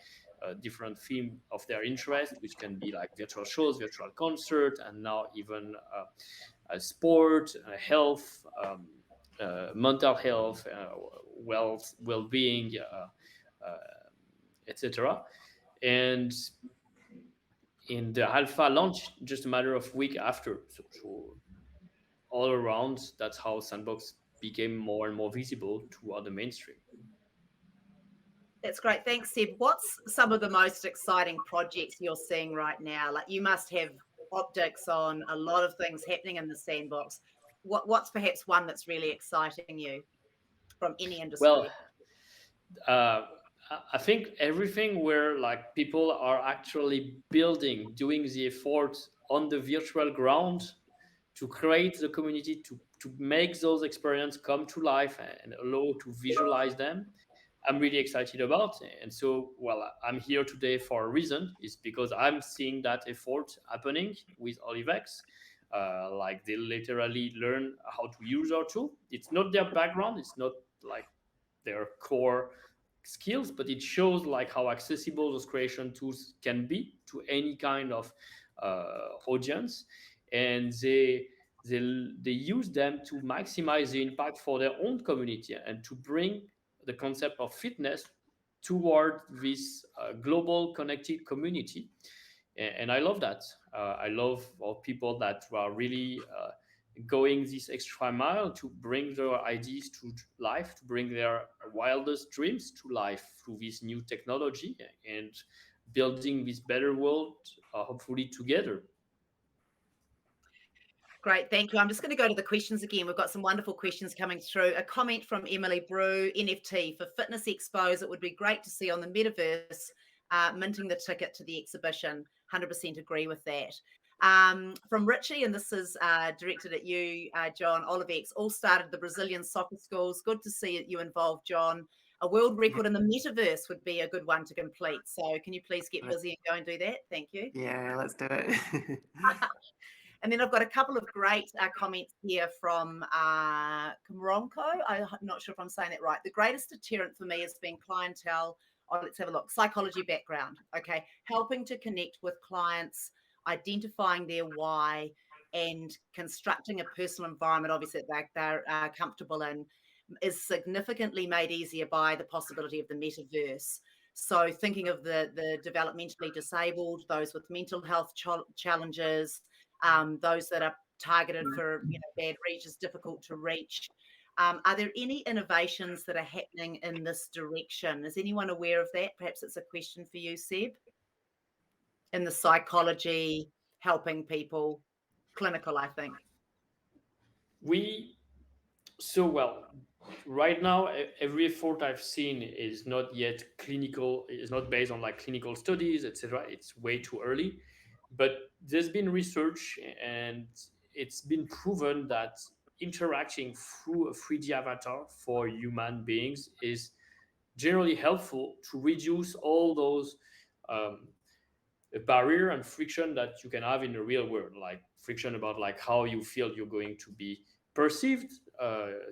different theme of their interest, which can be like virtual shows, virtual concert, and now even sport, health, mental health, well-being, etc. And in the alpha launch, just a matter of week after. So all around, that's how Sandbox became more and more visible toward the mainstream. That's great. Thanks, Seb. What's some of the most exciting projects you're seeing right now? Like, you must have optics on a lot of things happening in the sandbox. What's perhaps one that's really exciting you from any industry? Well, I think everything where like people are actually building, doing the effort on the virtual ground to create the community, to make those experiences come to life and allow to visualize them, I'm really excited about. And so, well, I'm here today for a reason. It's because I'm seeing that effort happening with OliveX. Like, they literally learn how to use our tool. It's not their background. It's not like their core skills, but it shows like how accessible those creation tools can be to any kind of audience. And they use them to maximize the impact for their own community and to bring the concept of fitness toward this global connected community. And I love that. I love all people that are really going this extra mile to bring their ideas to life, to bring their wildest dreams to life through this new technology and building this better world, hopefully together. Great, thank you. I'm just going to go to the questions again. We've got some wonderful questions coming through. A comment from Emily Brew, NFT for fitness expos. It would be great to see on the metaverse minting the ticket to the exhibition. 100% agree with that. From Richie, and this is directed at you, John. OliveX all started the Brazilian soccer schools. Good to see you involved, John. A world record in the metaverse would be a good one to complete. So can you please get busy and go and do that? Thank you. Yeah, let's do it. And then I've got a couple of great comments here from Kamronko. I'm not sure if I'm saying that right. The greatest deterrent for me has been clientele. Oh, let's have a look. Psychology background. Okay. Helping to connect with clients, identifying their why, and constructing a personal environment, obviously, that they're comfortable in, is significantly made easier by the possibility of the metaverse. So thinking of the developmentally disabled, those with mental health challenges, those that are targeted for bad regions, difficult to reach. Are there any innovations that are happening in this direction? Is anyone aware of that? Perhaps it's a question for you, Seb. In the psychology, helping people, clinical, I think. Right now, every effort I've seen is not yet clinical, is not based on like clinical studies, etc. It's way too early. But there's been research and it's been proven that interacting through a 3D avatar for human beings is generally helpful to reduce all those um, barrier and friction that you can have in the real world, like friction about like how you feel you're going to be perceived,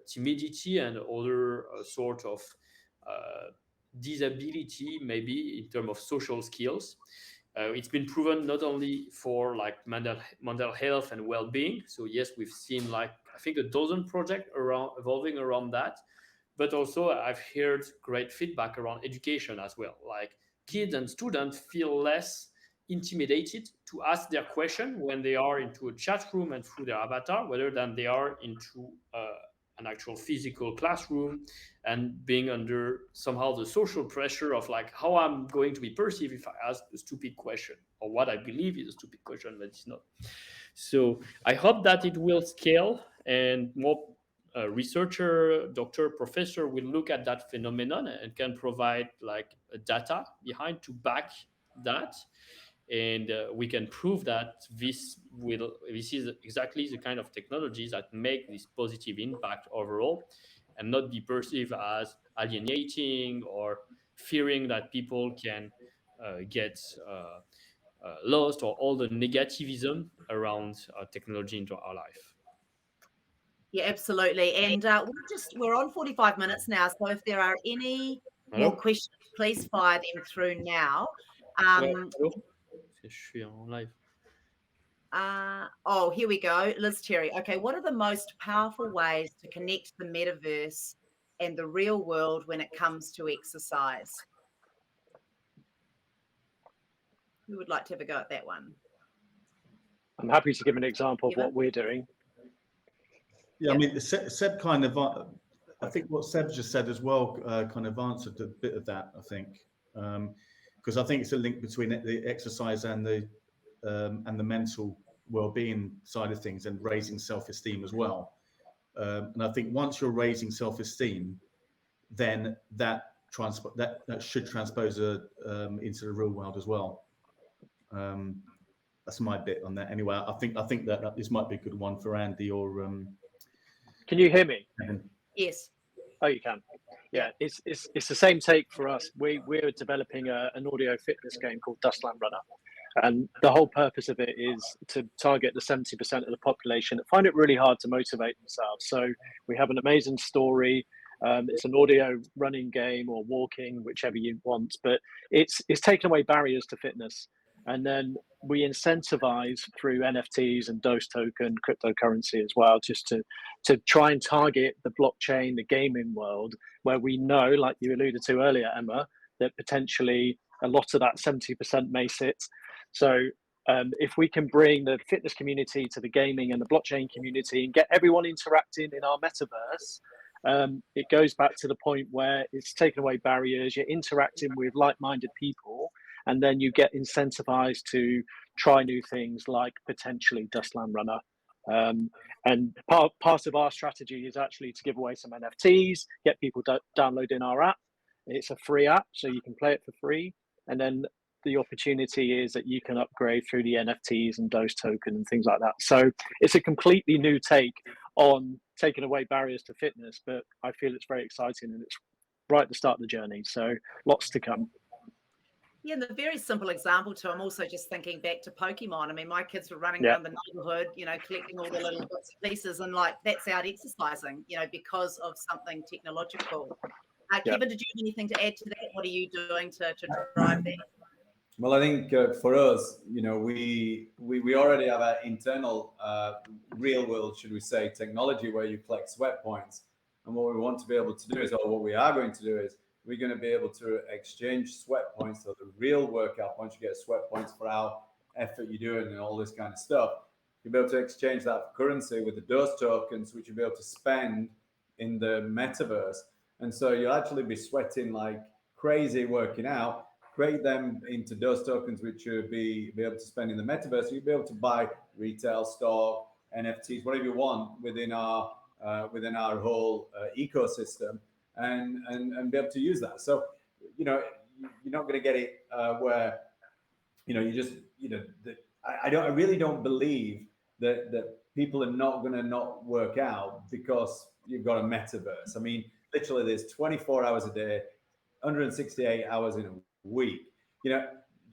timidity, and other sort of uh, disability, maybe in terms of social skills. It's been proven not only for like mental health and well-being. So yes, we've seen like I think a dozen projects around evolving around that, but also I've heard great feedback around education as well. Like kids and students feel less intimidated to ask their question when they are into a chat room and through their avatar, rather than they are into an actual physical classroom and being under somehow the social pressure of like how I'm going to be perceived if I ask a stupid question or what I believe is a stupid question, but it's not. So I hope that it will scale and more researcher, doctor, professor will look at that phenomenon and can provide like data behind to back that, and we can prove that this is exactly the kind of technologies that make this positive impact overall, and not be perceived as alienating or fearing that people can get lost, or all the negativism around technology into our life. Yeah, absolutely. And we're on 45 minutes now. So if there are any more Hello? questions, please fire them through now. Ouais, allô? Je suis en live. Oh, here we go. Liz Cherry. Okay, what are the most powerful ways to connect the metaverse and the real world when it comes to exercise? Who would like to have a go at that one? I'm happy to give an example of Evan? what we're doing. Yeah, I mean, Seb kind of, I think what Seb just said as well kind of answered a bit of that, I think. Because I think it's a link between the exercise and the mental well-being side of things, and raising self-esteem as well. And I think once you're raising self-esteem, then that should transpose into the real world as well. That's my bit on that. Anyway, I think that this might be a good one for Andy or. Can you hear me? Yes. Oh, you can. Yeah, it's the same take for us. We're developing an audio fitness game called Dustland Runner, and the whole purpose of it is to target the 70% of the population that find it really hard to motivate themselves. So we have an amazing story. It's an audio running game or walking, whichever you want, but it's taken away barriers to fitness. And then we incentivize through NFTs and Dose token cryptocurrency as well, just to try and target the blockchain, the gaming world, where we know, like you alluded to earlier, Emma, that potentially a lot of that 70% may sit. So if we can bring the fitness community to the gaming and the blockchain community and get everyone interacting in our metaverse, it goes back to the point where it's taken away barriers, you're interacting with like-minded people, and then you get incentivized to try new things like potentially Dustland Runner. And part of our strategy is actually to give away some NFTs, get people downloading our app. It's a free app, so you can play it for free. And then the opportunity is that you can upgrade through the NFTs and Dose token and things like that. So it's a completely new take on taking away barriers to fitness, but I feel it's very exciting and it's right at the start of the journey. So lots to come. Yeah, and the very simple example too, I'm also just thinking back to Pokemon. I mean, my kids were running around the neighborhood, collecting all the little bits and pieces, and like that's out exercising, because of something technological. Kevin, did you have anything to add to that? What are you doing to drive that? Well, I think for us, we already have an internal real world, should we say, technology where you collect sweat points. And what we want to be able to do is, or what we are going to do is, we're going to be able to exchange sweat points. So the real workout points, you get sweat points for how effort you're doing and all this kind of stuff you'll be able to exchange that for currency with the Dose tokens, which you'll be able to spend in the metaverse. And so you'll actually be sweating like crazy working out, create them into Dose tokens, which you'll be able to spend in the metaverse. You'll be able to buy retail stock, NFTs, whatever you want within our whole ecosystem, and be able to use that. So, you're not going to get it where, you just, I really don't believe that people are not going to not work out because you've got a metaverse. I mean, literally, there's 24 hours a day, 168 hours in a week.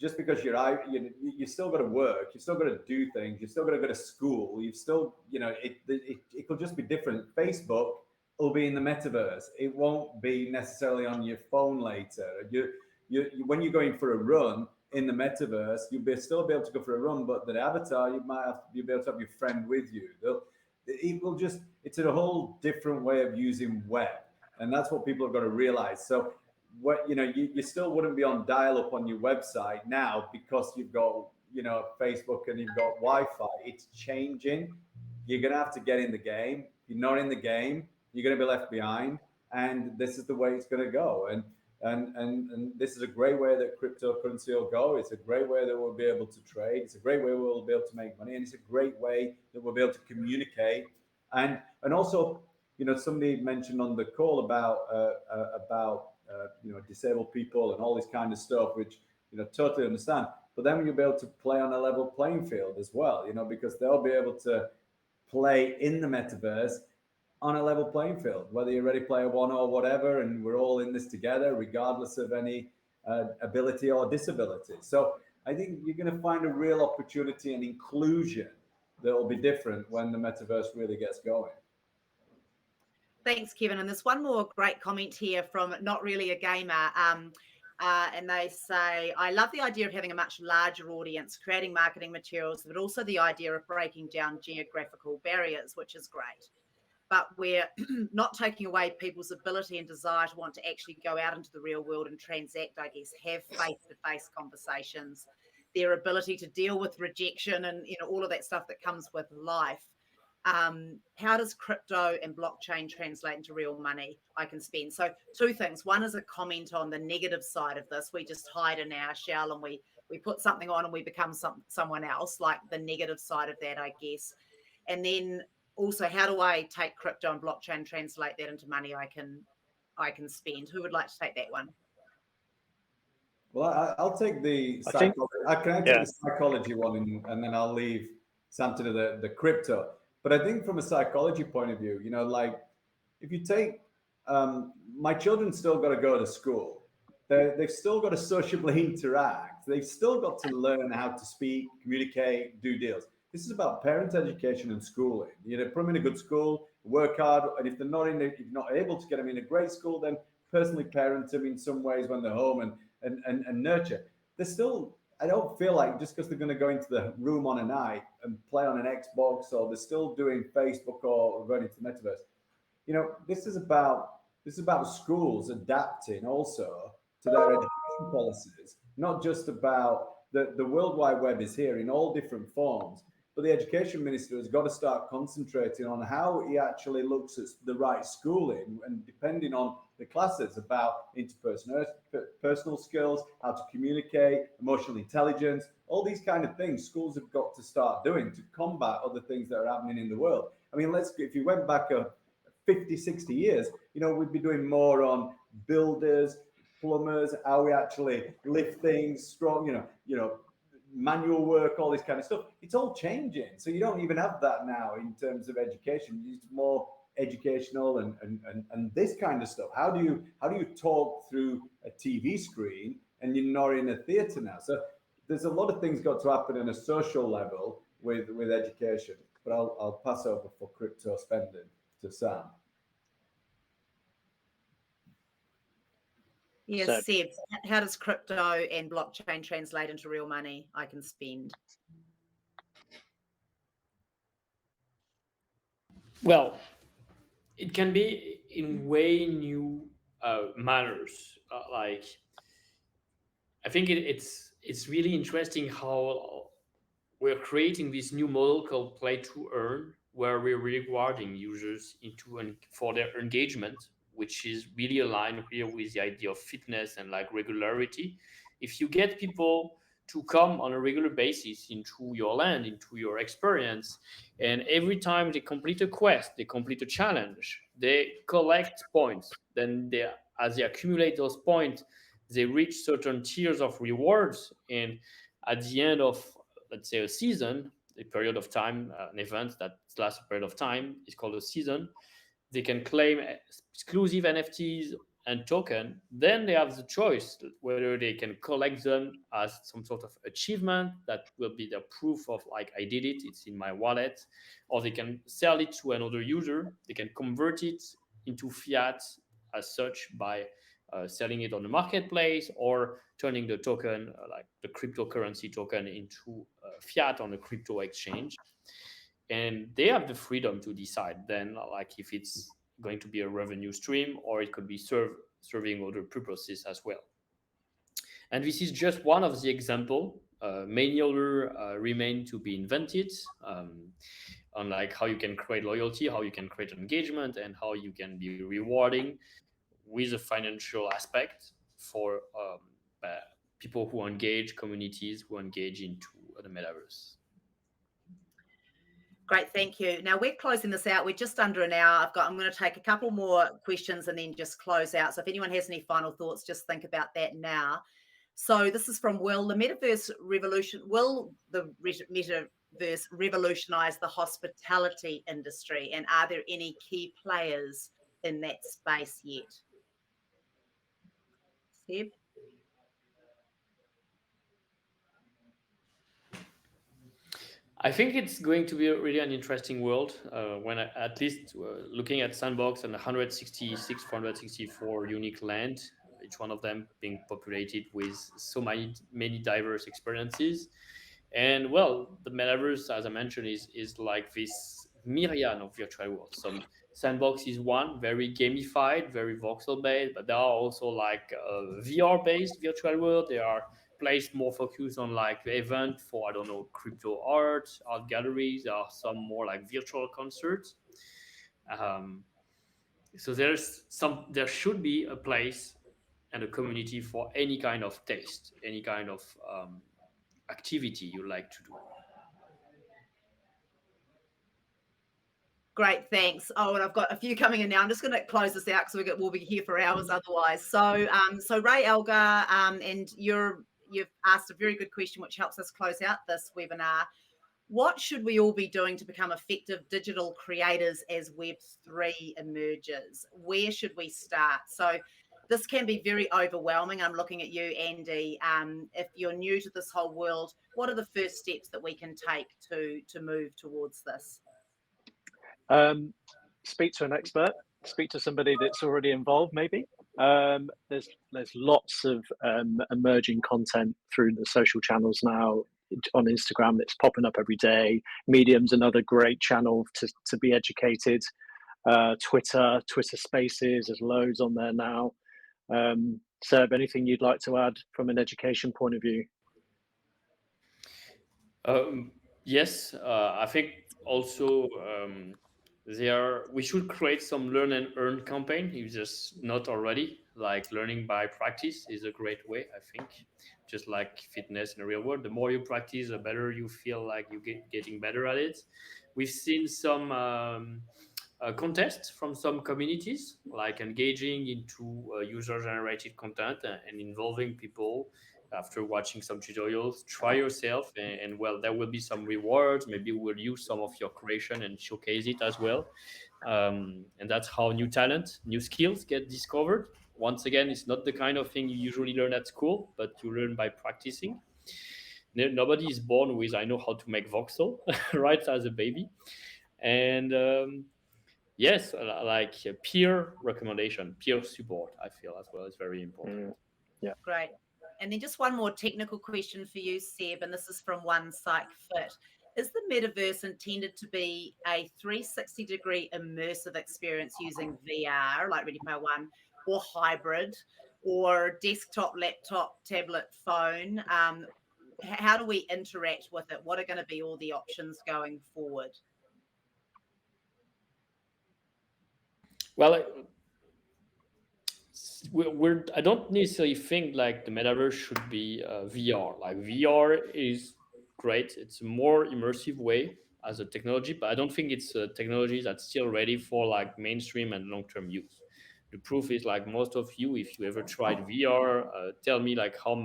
Just because you still got to work, you still got to do things, you still got to go to school, you've still, it could just be different. Facebook will be in the metaverse. It won't be necessarily on your phone later. When you're going for a run in the metaverse, you'll still be able to go for a run, but the avatar, you'll be able to have your friend with you. It's a whole different way of using web. And that's what people have got to realize. So you still wouldn't be on dial-up on your website now because you've got, Facebook and you've got Wi-Fi. It's changing. You're going to have to get in the game. If you're not in the game, you're going to be left behind. And this is the way it's going to go. And this is a great way that cryptocurrency will go. It's a great way that we'll be able to trade. It's a great way we'll be able to make money. And it's a great way that we'll be able to communicate. And also, somebody mentioned on the call about disabled people and all this kind of stuff, which, totally understand. But then you'll be able to play on a level playing field as well, because they'll be able to play in the metaverse on a level playing field, whether you're Ready Player One or whatever, and we're all in this together, regardless of any ability or disability. So I think you're going to find a real opportunity and inclusion that will be different when the metaverse really gets going. Thanks, Kevin. And there's one more great comment here from Not Really a Gamer. And they say, I love the idea of having a much larger audience, creating marketing materials, but also the idea of breaking down geographical barriers, which is great. But we're not taking away people's ability and desire to want to actually go out into the real world and transact, I guess, have face-to-face conversations, their ability to deal with rejection and all of that stuff that comes with life. How does crypto and blockchain translate into real money I can spend? So two things. One is a comment on the negative side of this. We just hide in our shell and we put something on and we become someone else, like the negative side of that, I guess. And then also, how do I take crypto and blockchain, translate that into money I can spend? Who would like to take that one? Well, I'll take the psychology one, and then I'll leave Sam to do the crypto. But I think from a psychology point of view, like if you take my children still got to go to school. They've still got to socially interact. They've still got to learn how to speak, communicate, do deals. This is about parent education and schooling. Put them in a good school, work hard, and if you're not able to get them in a great school, then personally parent them in some ways when they're home and nurture. They're still, I don't feel like just because they're going to go into the room on a night and play on an Xbox, or they're still doing Facebook or going into the metaverse. This is about schools adapting also to their education policies, not just about the World Wide Web is here in all different forms. But the education minister has got to start concentrating on how he actually looks at the right schooling, and depending on the classes, about interpersonal skills, how to communicate, emotional intelligence, all these kind of things schools have got to start doing to combat other things that are happening in the world. I mean, if you went back 50, 60 years, we'd be doing more on builders, plumbers, how we actually lift things strong, manual work, all this kind of stuff. It's all changing. So you don't even have that now in terms of education. It's more educational and this kind of stuff. How do you talk through a TV screen and you're not in a theater now? So there's a lot of things got to happen on a social level with education. But I'll pass over for crypto spending to Sam. Yes, Seb, how does crypto and blockchain translate into real money I can spend? Well, it can be in way new manners. I think it's really interesting how we're creating this new model called play to earn, where we're rewarding users for their engagement, which is really aligned here with the idea of fitness and like regularity. If you get people to come on a regular basis into your land, into your experience, and every time they complete a quest, they complete a challenge, they collect points. Then as they accumulate those points, they reach certain tiers of rewards, and at the end of, let's say, a season, a period of time, an event that lasts a period of time is called a season. They can claim exclusive NFTs and token. Then they have the choice whether they can collect them as some sort of achievement that will be the proof of like I did it, it's in my wallet, or they can sell it to another user. They can convert it into fiat as such by selling it on the marketplace or turning the token, like the cryptocurrency token, into fiat on a crypto exchange. And they have the freedom to decide then, like if it's going to be a revenue stream or it could be serving other purposes as well. And this is just one of the example. Many other remain to be invented, on like how you can create loyalty, how you can create engagement, and how you can be rewarding with a financial aspect for people who engage, communities who engage into the metaverse. Great, thank you. Now we're closing this out. We're just under an hour. I'm going to take a couple more questions and then just close out. So if anyone has any final thoughts, just think about that now. So this is from Will. Will the metaverse revolutionize the hospitality industry? And are there any key players in that space yet? Seb? I think it's going to be really an interesting world when at least looking at Sandbox and 166, 464 unique land, each one of them being populated with so many diverse experiences. And well, the metaverse, as I mentioned, is like this myriad of virtual worlds. Some Sandbox is one, very gamified, very voxel based, but there are also like VR based virtual world. There are placed more focused on like the event for, I don't know, crypto art galleries. There are some more like virtual concerts. So there should be a place and a community for any kind of taste, any kind of activity you like to do. Great, thanks. Oh, and I've got a few coming in now. I'm just going to close this out because we'll be here for hours otherwise. So, Ray Elgar, and you've asked a very good question, which helps us close out this webinar. What should we all be doing to become effective digital creators as Web3 emerges? Where should we start? So, this can be very overwhelming. I'm looking at you, Andy. If you're new to this whole world, what are the first steps that we can take to move towards this? Speak to an expert, speak to somebody that's already involved, maybe. There's lots of emerging content through the social channels now on Instagram that's popping up every day. Medium's another great channel to be educated. Twitter Spaces, there's loads on there now. Seb, anything you'd like to add from an education point of view? Yes, I think also we should create some learn and earn campaign if just not already. Like learning by practice is a great way, I think. Just like fitness in the real world, the more you practice, the better you feel like you getting better at it. We've seen some contests from some communities, like engaging into user-generated content and involving people after watching some tutorials. Try yourself, and well, there will be some rewards. Maybe we'll use some of your creation and showcase it as well. And that's how new talent, new skills get discovered. Once again, it's not the kind of thing you usually learn at school, but you learn by practicing. Nobody is born with I know how to make voxel right as a baby. And yes, like peer recommendation, peer support, I feel as well is very important. Yeah. Great. And then just one more technical question for you, Seb, and this is from One Psych Fit. Is the metaverse intended to be a 360-degree immersive experience using VR, like Ready Player One, or hybrid, or desktop, laptop, tablet, phone? how do we interact with it? What are going to be all the options going forward? Well, I don't necessarily think like the metaverse should be VR. Like VR is great. It's a more immersive way as a technology, but I don't think it's a technology that's still ready for like mainstream and long-term use. The proof is like most of you, if you ever tried VR, tell me like how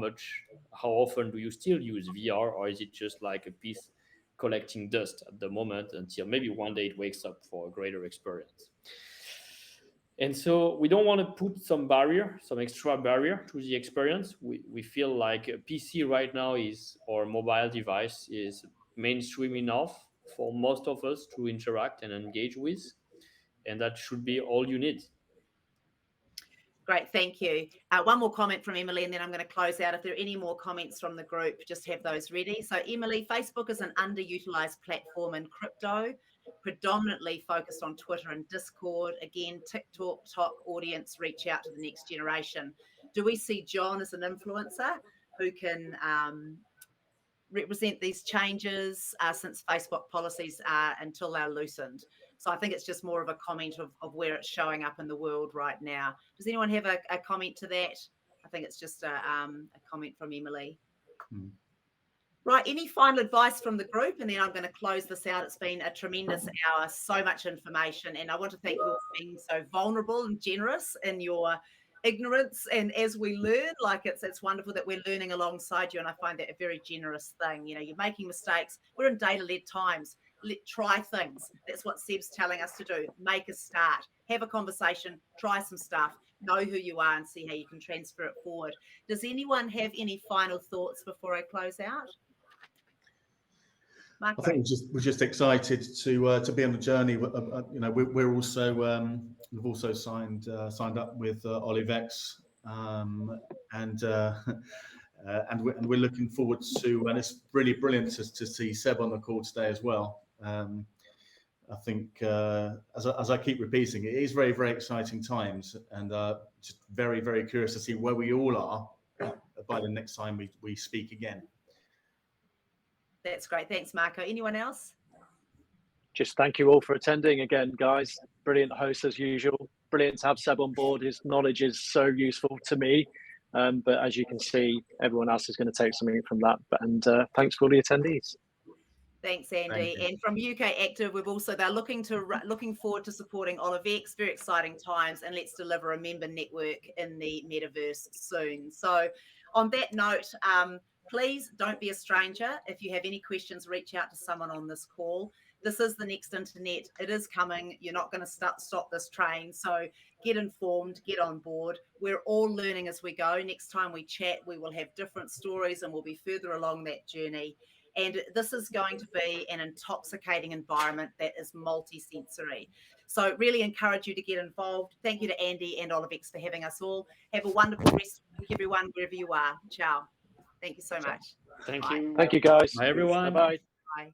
often do you still use VR, or is it just like a piece collecting dust at the moment until maybe one day it wakes up for a greater experience? And so we don't want to put some extra barrier to the experience. We feel like a PC right now or mobile device is mainstream enough for most of us to interact and engage with. And that should be all you need. Great, thank you. One more comment from Emily, and then I'm going to close out. If there are any more comments from the group, just have those ready. So Emily, Facebook is an underutilized platform in crypto, predominantly focused on Twitter and Discord. Again, TikTok audience reach out to the next generation. Do we see John as an influencer who can represent these changes since Facebook policies until they're loosened? So I think it's just more of a comment of where it's showing up in the world right now. Does anyone have a comment to that? I think it's just a comment from Emily. Right, any final advice from the group? And then I'm going to close this out. It's been a tremendous hour, so much information. And I want to thank you all for being so vulnerable and generous in your ignorance. And as we learn, like it's wonderful that we're learning alongside you. And I find that a very generous thing. You know, you're making mistakes. We're in data-led times. Try things. That's what Seb's telling us to do. Make a start. Have a conversation. Try some stuff. Know who you are and see how you can transfer it forward. Does anyone have any final thoughts before I close out? Marco? I think we're just excited to be on the journey. You know, we're also we've also signed up with OliveX, and we're looking forward to, and it's really brilliant to see Seb on the call today as well. I think as I keep repeating, it is very, very exciting times, and just very, very curious to see where we all are by the next time we speak again. That's great. Thanks, Marco. Anyone else? Just thank you all for attending again, guys. Brilliant host as usual. Brilliant to have Seb on board. His knowledge is so useful to me. But as you can see, everyone else is going to take something from that. And thanks for all the attendees. Thanks, Andy. And from UK Active, they're looking forward to supporting OliveX. Very exciting times, and let's deliver a member network in the metaverse soon. So, on that note, please don't be a stranger. If you have any questions, reach out to someone on this call. This is the next internet. It is coming. You're not going to stop this train. So get informed, get on board. We're all learning as we go. Next time we chat, we will have different stories and we'll be further along that journey. And this is going to be an intoxicating environment that is multi-sensory. So really encourage you to get involved. Thank you to Andy and OliveX for having us all. Have a wonderful rest of the week, everyone, wherever you are. Ciao. Thank you so much. Thank Bye. you. Thank you, guys. Bye, everyone. Bye-bye. Bye.